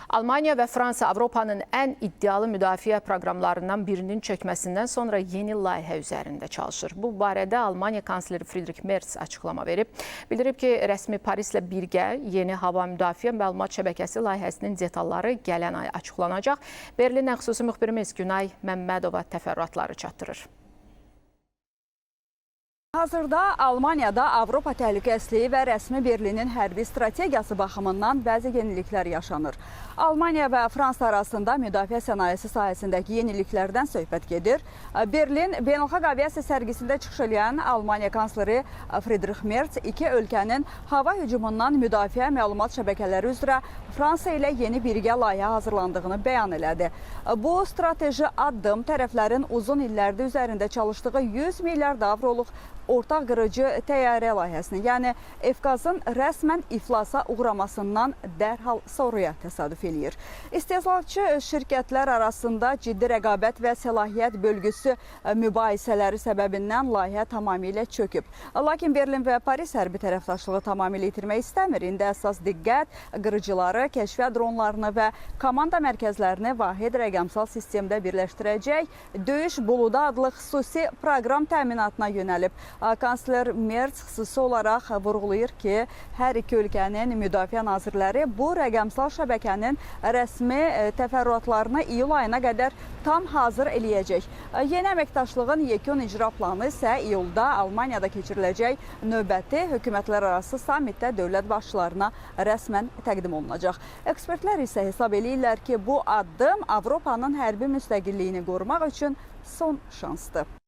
Almanya və Fransa Avropanın ən iddialı müdafiə proqramlarından birinin çökməsindən sonra yeni layihə üzərində çalışır. Bu barədə Almanya kansleri Friedrich Merz açıqlama verib. Bildirib ki, rəsmi Parislə birgə yeni hava müdafiə məlumat şəbəkəsi layihəsinin detalları gələn ay açıqlanacaq. Berlindən xüsusi müxbirimiz Günay Məmmədova təfərrüatları çatdırır. Hazırda Almaniyada Avropa təhlükəsizliyi və rəsmi Berlinin hərbi strategiyası baxımından bəzi yeniliklər yaşanır. Almaniya və Fransa arasında müdafiə sənayesi sahəsindəki yeniliklərdən söhbət gedir. Berlin beynəlxalq aviasiya sərgisində çıxış edən Almaniya kansleri Friedrich Merz iki ölkənin hava hücumundan müdafiə məlumat şəbəkələri üzrə Fransa ilə yeni birgə layihə hazırlandığını bəyan elədi. Bu strateji addım tərəflərin uzun illərdə üzərində çalışdığı 100 milyard avroluq ortaq qırıcı təyyarə layihəsini, yəni Efqazın rəsmən iflasa uğramasından dərhal sonraya təsadüf eləyir. İstehsalçı şirkətlər arasında ciddi rəqabət və səlahiyyət bölgüsü mübahisələri səbəbindən layihə tamamilə çöküb. Lakin Berlin və Paris hərbi tərəfdaşlığı tamamilə itirmək istəmir. İndi əsas diqqət qırıcıları, kəşfiyyat dronlarını və komanda mərkəzlərini vahid rəqəmsal sistemdə birləşdirəcək döyüş buludu adlı xüsusi proqram təminatına yönəlib. Kansler Merz xüsusi olaraq vurğulayır ki, hər iki ölkənin müdafiə nazirləri bu rəqəmsal şəbəkənin rəsmi təfərrüatlarını iyul ayına qədər tam hazır eləyəcək. Yeni əməkdaşlığın yekun icra planı isə iyulda Almaniyada keçiriləcək növbəti hökumətlər arası sammitdə dövlət başçılarına rəsmən təqdim olunacaq. Ekspertlər isə hesab eləyirlər ki, bu addım Avropanın hərbi müstəqilliyini qorumaq üçün son şansdır.